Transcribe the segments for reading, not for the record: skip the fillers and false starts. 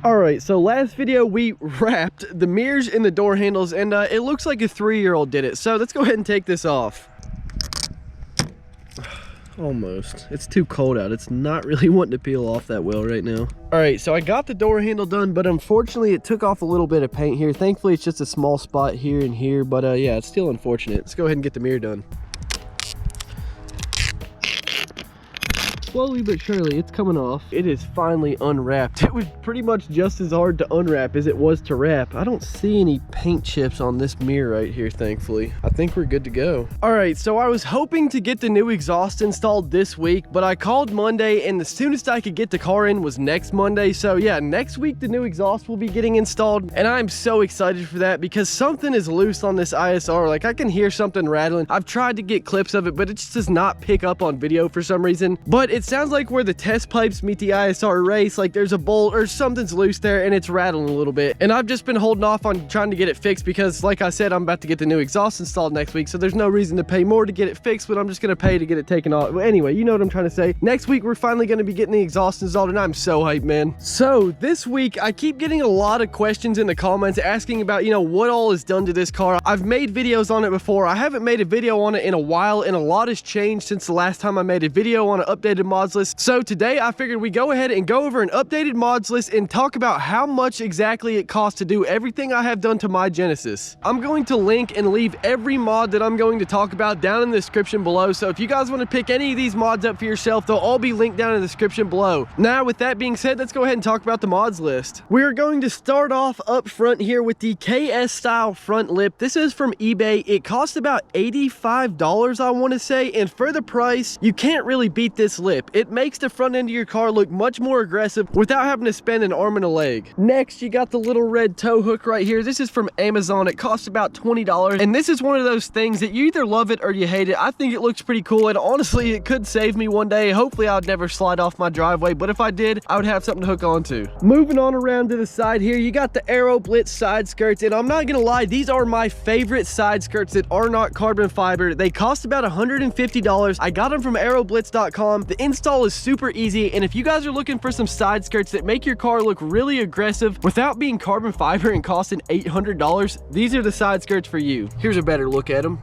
All right, so last video we wrapped the mirrors and the door handles, and it looks like a 3-year-old did it. So let's go ahead and take this off. Almost. It's too cold out. It's not really wanting to peel off that well right now. All right, so I got the door handle done, but unfortunately it took off a little bit of paint here. Thankfully it's just a small spot here and here, but yeah, it's still unfortunate. Let's go ahead and get the mirror done. Slowly but surely, it's coming off. It is finally unwrapped. It was pretty much just as hard to unwrap as it was to wrap. I don't see any paint chips on this mirror right here, thankfully. I think we're good to go. All right, so I was hoping to get the new exhaust installed this week, but I called Monday, and the soonest I could get the car in was next Monday. So yeah, next week the new exhaust will be getting installed, and I'm so excited for that because something is loose on this Isr. Like, I can hear something rattling. I've tried to get clips of it, but it just does not pick up on video for some reason. But it sounds like where the test pipes meet the Isr Race, like there's a bolt or something's loose there and it's rattling a little bit. And I've just been holding off on trying to get it fixed because, like I said, I'm about to get the new exhaust installed next week, so there's no reason to pay more to get it fixed, but I'm just gonna pay to get it taken off. Well, anyway, you know what I'm trying to say. Next week we're finally gonna be getting the exhaust installed, and I'm so hyped, man. So this week I keep getting a lot of questions in the comments asking about, you know, what all is done to this car. I've made videos on it before. I haven't made a video on it in a while, and a lot has changed since the last time I made a video on an updated mods list. So today I figured we go ahead and go over an updated mods list and talk about how much exactly it costs to do everything I have done to my Genesis. I'm going to link and leave every mod that I'm going to talk about down in the description below, so if you guys want to pick any of these mods up for yourself, they'll all be linked down in the description below. Now, with that being said, let's go ahead and talk about the mods list. We're going to start off up front here with the KS style front lip. This is from eBay. It costs about $85, I want to say, and for the price, you can't really beat this lip. It makes the front end of your car look much more aggressive without having to spend an arm and a leg. Next, you got the little red tow hook right here. This is from Amazon. It costs about $20, and this is one of those things that you either love it or you hate it. I think it looks pretty cool, and honestly, it could save me one day. Hopefully, I would never slide off my driveway, but if I did, I would have something to hook onto. Moving on around to the side here, you got the Aero Blitz side skirts, and I'm not gonna lie, these are my favorite side skirts that are not carbon fiber. They cost about $150. I got them from aeroblitz.com. The install is super easy, and if you guys are looking for some side skirts that make your car look really aggressive without being carbon fiber and costing $800, these are the side skirts for you. Here's a better look at them.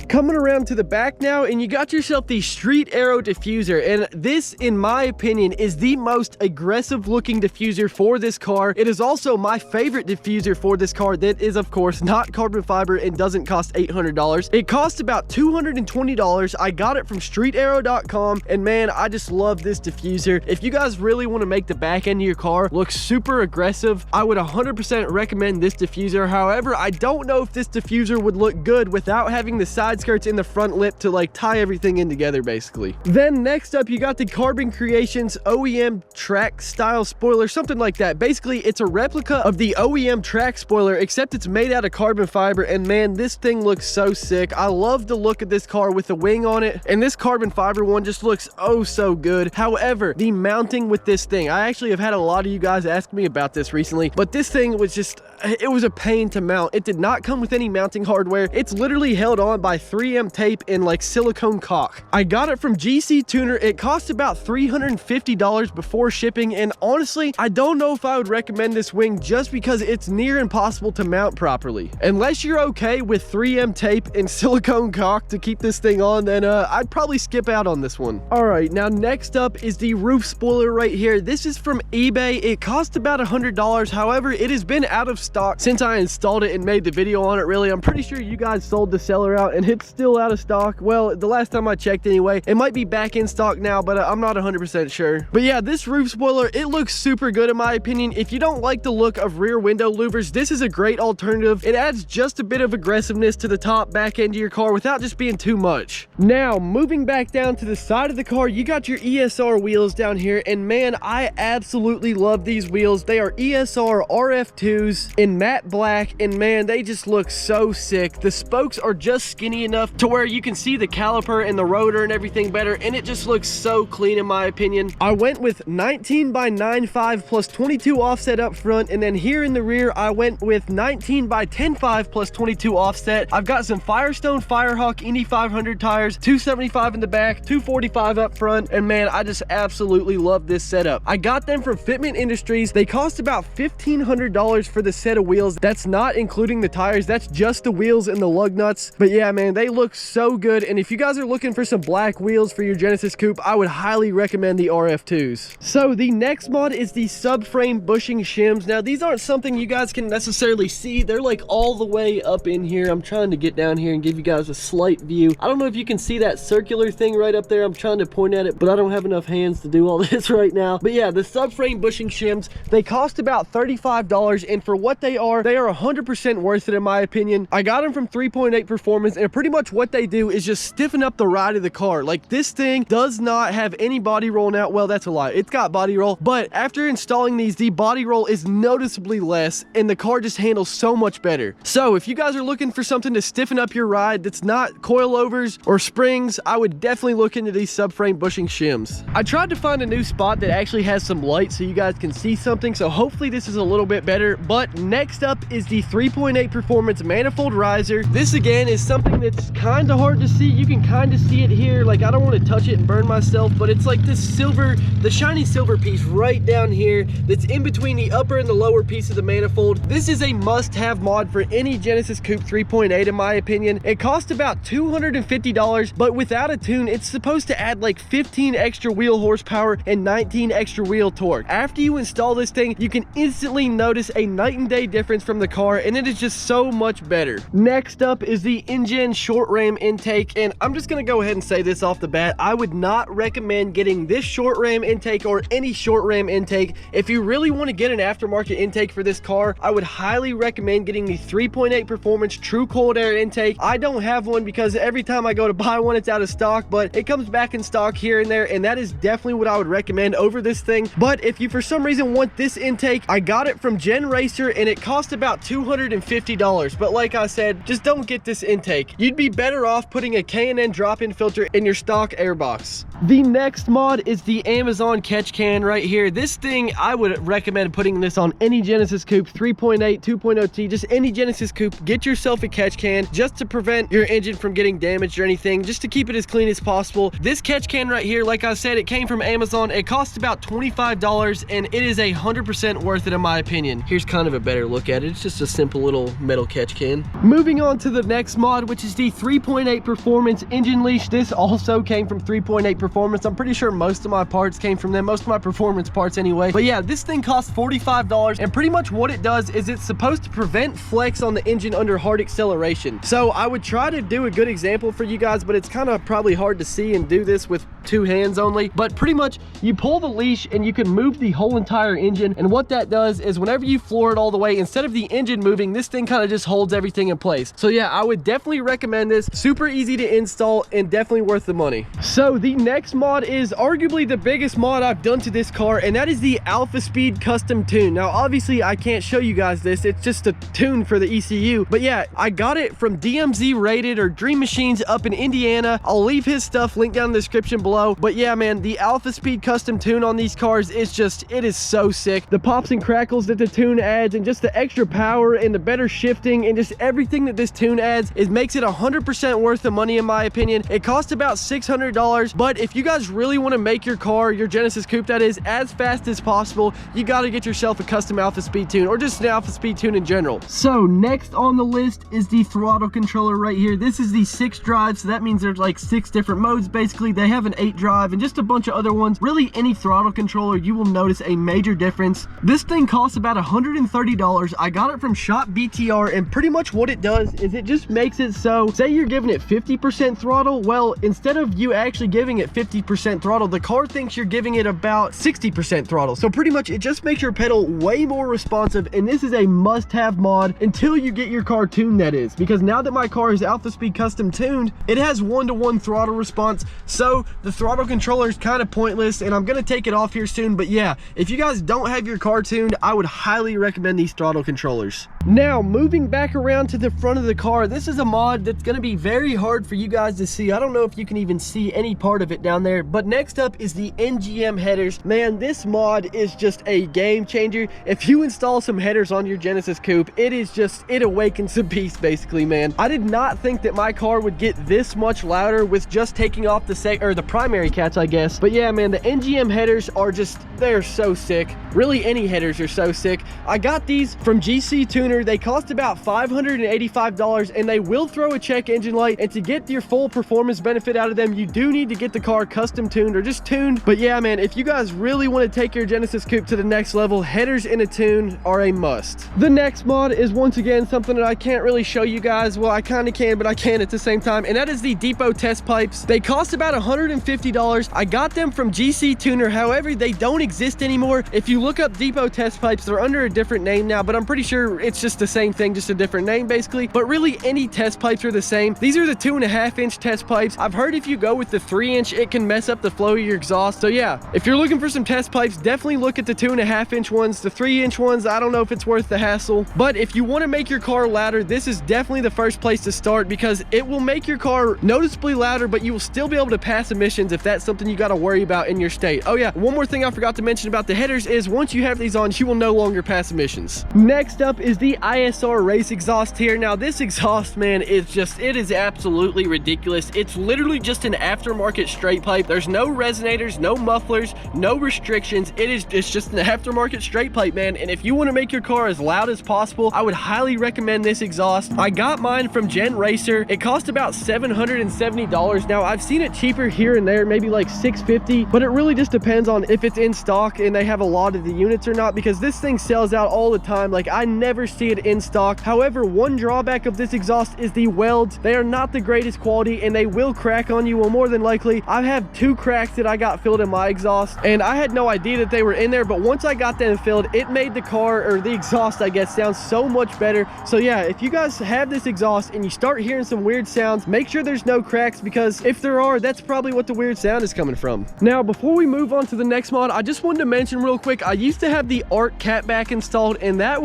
Coming around to the back now, and you got yourself the Street Aero diffuser, and this, in my opinion, is the most aggressive looking diffuser for this car. It is also my favorite diffuser for this car that is, of course, not carbon fiber and doesn't cost $800. It costs about $220. I got it from streetaero.com, and man, I just love this diffuser. If you guys really want to make the back end of your car look super aggressive, I would 100% recommend this diffuser. However, I don't know if this diffuser would look good without having the side skirts in the front lip to like tie everything in together, basically. Then next up, you got the Carbon Creations OEM track style spoiler, something like that. Basically, it's a replica of the OEM track spoiler, except it's made out of carbon fiber, and man, this thing looks so sick. I love the look of this car with the wing on it, and this carbon fiber one just looks oh so good. However, the mounting with this thing, I actually have had a lot of you guys ask me about this recently, but this thing was just, it was a pain to mount. It did not come with any mounting hardware. It's literally held on by 3M tape and like silicone caulk. I got it from GC Tuner. It cost about $350 before shipping, and honestly, I don't know if I would recommend this wing just because it's near impossible to mount properly. Unless you're okay with 3M tape and silicone caulk to keep this thing on, then I'd probably skip out on this one. All right, now next up is the roof spoiler right here. This is from eBay. It cost about $100. However, it has been out of stock since I installed it and made the video on it. Really, I'm pretty sure you guys sold the seller out, and it's still out of stock. Well, the last time I checked anyway. It might be back in stock now, but I'm not 100% sure. But yeah, this roof spoiler, it looks super good in my opinion. If you don't like the look of rear window louvers, this is a great alternative. It adds just a bit of aggressiveness to the top back end of your car without just being too much. Now, moving back down to the side of the car, you got your Esr wheels down here, and man, I absolutely love these wheels. They are Esr RF2s in matte black, and man, they just look so sick. The spokes are just skinny enough to where you can see the caliper and the rotor and everything better, and it just looks so clean in my opinion. I went with 19 by 9.5 plus 22 offset up front, and then here in the rear I went with 19 by 10.5 plus 22 offset. I've got some Firestone Firehawk Indy 500 tires, 275 in the back, 245 up front, and man, I just absolutely love this setup. I got them from Fitment Industries. They cost about $1,500 for the set of wheels. That's not including the tires, that's just the wheels and the lug nuts. But yeah, man, they look so good, and if you guys are looking for some black wheels for your Genesis Coupe, I would highly recommend the RF2s. So the next mod is the subframe bushing shims. Now these aren't something you guys can necessarily see. They're like all the way up in here. I'm trying to get down here and give you guys a slight view. I don't know if you can see that circular thing right up there. I'm trying to point at it, but I don't have enough hands to do all this right now. But yeah, the subframe bushing shims, they cost about $35, and for what they are 100% worth it in my opinion. I got them from 3.8 Performance, and pretty much what they do is just stiffen up the ride of the car. Like, this thing does not have any body roll now. Well, that's a lie. It's got body roll, but after installing these, the body roll is noticeably less, and the car just handles so much better. So if you guys are looking for something to stiffen up your ride that's not coilovers or springs, I would definitely look into these subframe bushing shims. I tried to find a new spot that actually has some light so you guys can see something, so hopefully this is a little bit better. But next up is the 3.8 Performance manifold riser. This again is something that's kind of hard to see. You can kind of see it here. Like, I don't want to touch it and burn myself, but it's like this silver, the shiny silver piece right down here that's in between the upper and the lower piece of the manifold. This is a must-have mod for any Genesis Coupe 3.8 in my opinion. It costs about $250, but without a tune, it's supposed to add like 15 extra wheel horsepower and 19 extra wheel torque. After you install this thing, you can instantly notice a night and day difference from the car, and it is just so much better. Next up is the Ngm short ram intake, and I'm just gonna go ahead and say this off the bat. I would not recommend getting this short ram intake or any short ram intake. If you really want to get an aftermarket intake for this car, I would highly recommend getting the 3.8 Performance True Cold Air intake. I don't have one because every time I go to buy one, it's out of stock, but it comes back in stock here and there, and that is definitely what I would recommend over this thing. But if you for some reason want this intake, I got it from Gen Racer, and it cost about $250. But like I said, just don't get this intake. You'd be better off putting a K&N drop-in filter in your stock airbox. The next mod is the Amazon catch can right here. This thing, I would recommend putting this on any Genesis Coupe 3.8, 2.0T, just any Genesis Coupe. Get yourself a catch can just to prevent your engine from getting damaged or anything, just to keep it as clean as possible. This catch can right here, like I said, it came from Amazon. It costs about $25, and it is 100% worth it in my opinion. Here's kind of a better look at it. It's just a simple little metal catch can. Moving on to the next mod, which is the 3.8 Performance engine leash. This also came from 3.8 Performance. I'm pretty sure most of my parts came from them, most of my performance parts anyway. But yeah, this thing costs $45, and pretty much what it does is it's supposed to prevent flex on the engine under hard acceleration. So I would try to do a good example for you guys, but it's kind of probably hard to see and do this with two hands only. But pretty much you pull the leash and you can move the whole entire engine, and what that does is whenever you floor it all the way, instead of the engine moving, this thing kind of just holds everything in place. So yeah, I would definitely recommend this. Super easy to install and definitely worth the money. So the next mod is arguably the biggest mod I've done to this car, and that is the Alpha Speed custom tune. Now obviously I can't show you guys this, it's just a tune for the ECU, but yeah, I got it from DMZ Rated or Dream Machines up in Indiana. I'll leave his stuff linked down in the description below. But yeah, man, the Alpha Speed custom tune on these cars is just, it is so sick. The pops and crackles that the tune adds, and just the extra power and the better shifting and just everything that this tune adds, it makes it 100% worth the money in my opinion. It costs about $600, but if you guys really want to make your car, your Genesis Coupe that is, as fast as possible, you got to get yourself a custom Alpha Speed tune, or just an Alpha Speed tune in general. So next on the list is the Throttle Controller right here. This is the 6 drive, so that means there's like 6 different modes basically. They have an 8 drive and just a bunch of other ones. Really, any throttle controller, you will notice a major difference. This thing costs about $130. I got it from Shop BTR, and pretty much what it does is it just makes it so, say you're giving it 50% throttle, well, instead of you actually giving it 50% throttle, the car thinks you're giving it about 60% throttle. So pretty much it just makes your pedal way more responsive, and this is a must-have mod until you get your car tuned, that is, because now that my car is Alpha Speed custom tuned, it has 1-to-1 throttle response, so the throttle controller is kind of pointless, and I'm gonna take it off here soon. But yeah, if you guys don't have your car tuned, I would highly recommend these throttle controllers. Now, moving back around to the front of the car, this is a mod that's going to be very hard for you guys to see. I don't know if you can even see any part of it down there, but next up is the Ngm Headers. Man, this mod is just a game changer. If you install some headers on your Genesis Coupe, it awakens the beast, basically, man. I did not think that my car would get this much louder with just taking off the primary cats, I guess. But yeah, man, the Ngm headers are just, they're so sick. Really, any headers are so sick. I got these from GC Tuner. They cost about $585, and they will throw a check engine light. And to get your full performance benefit out of them, you do need to get the car custom tuned or just tuned. But yeah, man, if you guys really want to take your Genesis Coupe to the next level, headers in a tune are a must. The next mod is once again something that I can't really show you guys. Well, I kind of can, but I can't at the same time, and that is the depot test pipes. They cost about $150. I got them from GC Tuner. However, they don't exist anymore. If you look up depot test pipes, they're under a different name now, but I'm pretty sure it's just the same thing, just a different name basically. But really, any test pipes are the same. These are the 2.5-inch test pipes. I've heard if you go with the 3-inch, it can mess up the flow of your exhaust. So yeah, if you're looking for some test pipes, definitely look at the 2.5-inch ones. The 3-inch ones, I don't know if it's worth the hassle, but if you want to make your car louder, this is definitely the first place to start, because it will make your car noticeably louder, but you will still be able to pass emissions if that's something you got to worry about in your state. Oh yeah, one more thing I forgot to mention about the headers is once you have these on, you will no longer pass emissions. Next up is the Isr Race Exhaust here. Now this exhaust, man, is just, it is absolutely ridiculous. It's literally just an aftermarket straight pipe. There's no resonators, no mufflers, no restrictions. It's just an aftermarket straight pipe, man. And if you want to make your car as loud as possible, I would highly recommend this exhaust. I got mine from Gen Racer. It cost about $770. Now I've seen it cheaper here and there, maybe like $650, but it really just depends on if it's in stock and they have a lot of the units or not, because this thing sells out all the time. Like, I never see it in stock. However, one drawback of this exhaust is the welds. They are not the greatest quality and they will crack on you. Well, more than likely, I have 2 cracks that I got filled in my exhaust, and I had no idea that they were in there, but once I got them filled, it made the car, or the exhaust, I guess, sound so much better. So yeah, if you guys have this exhaust and you start hearing some weird sounds, make sure there's no cracks, because if there are, that's probably what the weird sound is coming from. Now, before we move on to the next mod, I just wanted to mention real quick, I used to have the ARC catback installed, and it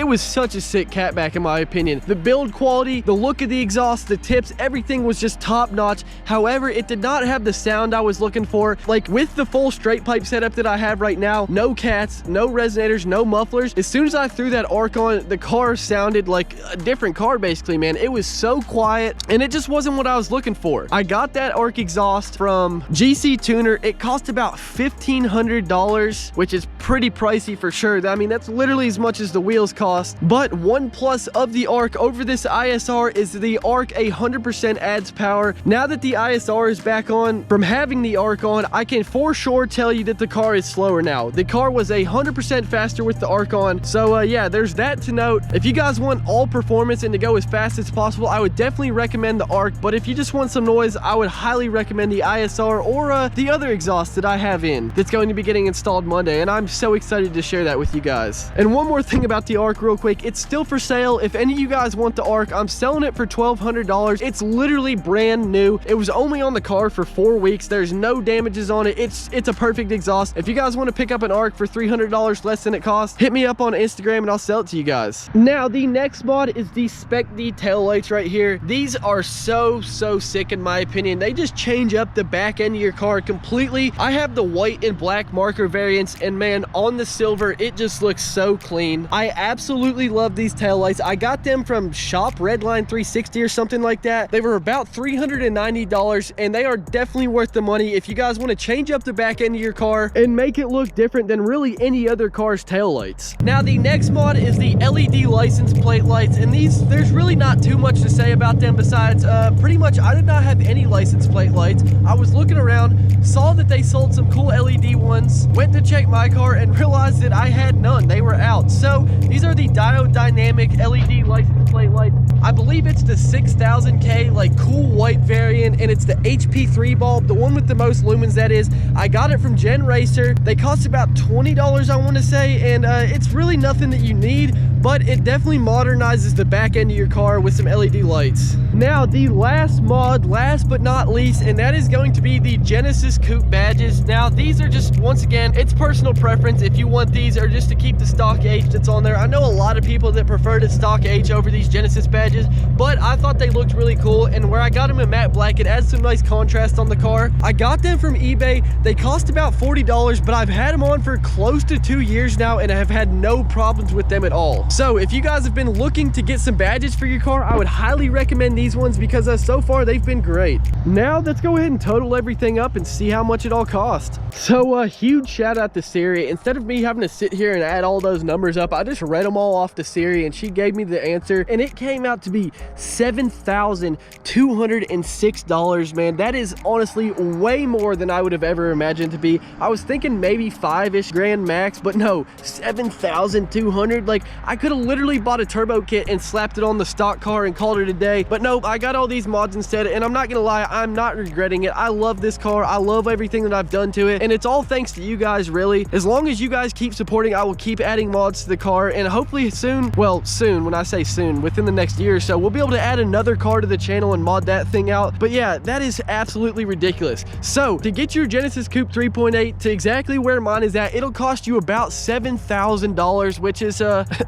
was such a sick catback in my opinion. The build quality, the look of the exhaust, the tips, everything was just top notch. However, it did not have the sound I was looking for. Like, with the full straight pipe setup that I have right now, no cats, no resonators, no mufflers, as soon as I threw that ARC on, the car sounded like a different car basically, man. It was so quiet and it just wasn't what I was looking for. I got that ARC exhaust from GC Tuner. It cost about $1,500, which is pretty pricey for sure. I mean, that's literally as much as the wheels cost. But one plus of the ARC over this Isr is the ARC 100% adds power. Now that the Isr is back on, from having the ARC on, I can for sure tell you that the car is slower now. The car was 100% faster with the ARC on. So yeah, there's that to note. If you guys want all performance and to go as fast as possible, I would definitely recommend the ARC. But if you just want some noise, I would highly recommend the Isr or the other exhaust that I have in that's going to be getting installed Monday, and I'm so excited to share that with you guys. And one more thing about the ARC real quick, it's still for sale. If any of you guys want the ARC, I'm selling it for $1,200. It's literally brand new. It was only on the car for 4 weeks. There's no damages on it. It's a perfect exhaust. If you guys want to pick up an ARC for $300 less than it costs, hit me up on Instagram and I'll sell it to you guys. Now, the next mod is the Spec tail lights right here. These are so sick in my opinion. They just change up the back end of your car completely. I have the white and black marker variants, and man, on the silver, it just looks so clean. I absolutely love these tail lights. I got them from Shop Redline 360 or something like that. They were about $390, and they are definitely worth the money if you guys want to change up the back end of your car and make it look different than really any other car's tail lights. Now, the next mod is the LED license plate lights, and these, there's really not too much to say about them besides pretty much I did not have any license plate lights. I was looking around, saw that they sold some cool LED ones, went to check my car and realized that I had none. They were out. So these are the Diode dynamic LED license plate lights. I believe it's the 6000K like cool white variant, and it's the HP3 bulb, the one with the most lumens, that is. I got it from Gen Racer. They cost about $20, I want to say, and it's really nothing that you need, but it definitely modernizes the back end of your car with some LED lights. Now, the last mod, last but not least, and that is going to be the Genesis Coupe badges. Now, these are just, once again, it's personal preference if you want these or just to keep the stock H that's on there. I know a lot of people that prefer the stock H over these Genesis badges, but I thought they looked really cool, and where I got them in matte black, it adds some nice contrast on the car. I got them from eBay. They cost about $40, but I've had them on for close to 2 years now, and I have had no problems with them at all. So if you guys have been looking to get some badges for your car, I would highly recommend these ones because so far they've been great. Now let's go ahead and total everything up and see how much it all cost. So a huge shout out to Siri. Instead of me having to sit here and add all those numbers up, I just read them all off to Siri and she gave me the answer, and it came out to be $7,206, man. That is honestly way more than I would have ever imagined to be. I was thinking maybe 5-ish grand max, but no, 7,200. Like, I could have literally bought a turbo kit and slapped it on the stock car and called it a day, but nope, I got all these mods instead, and I'm not gonna lie, I'm not regretting it. I love this car. I love everything that I've done to it, and it's all thanks to you guys, really. As long as you guys keep supporting, I will keep adding mods to the car, and hopefully soon, well, soon, when I say soon, within the next year or so, we'll be able to add another car to the channel and mod that thing out. But yeah, that is absolutely ridiculous. So to get your Genesis Coupe 3.8 to exactly where mine is at, it'll cost you about $7,000, which is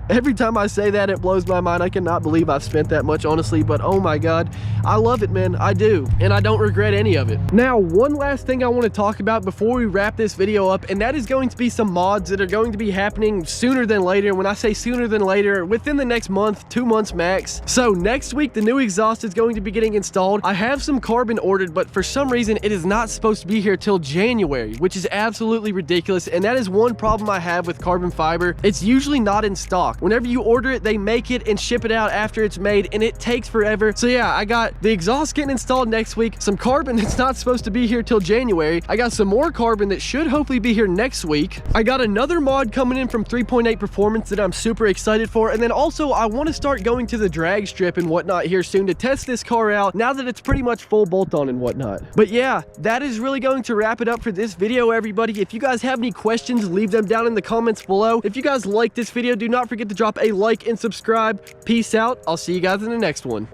every time I say that, it blows my mind. I cannot believe I've spent that much, honestly, but oh my god, I love it, man. I do, and I don't regret any of it. Now, one last thing I want to talk about before we wrap this video up, and that is going to be some mods that are going to be happening sooner than later. When I say sooner than later, within the next month, 2 months max. So next week, the new exhaust is going to be getting installed. I have some carbon ordered, but for some reason, it is not supposed to be here till January, which is absolutely ridiculous, and that is one problem I have with carbon fiber. It's usually not in stock. Whenever you order it, they make it and ship it out after it's made, and it takes forever. So yeah, I got the exhaust getting installed next week, some carbon that's not supposed to be here till January. I got some more carbon that should hopefully be here next week. I got another mod coming in from 3.8 Performance that I'm super excited for, and then also I want to start going to the drag strip and whatnot here soon to test this car out now that it's pretty much full bolt-on and whatnot. But yeah, that is really going to wrap it up for this video, everybody. If you guys have any questions, leave them down in the comments below. If you guys like this video, do not forget to drop a like and subscribe. Peace out. I'll see you guys in the next one.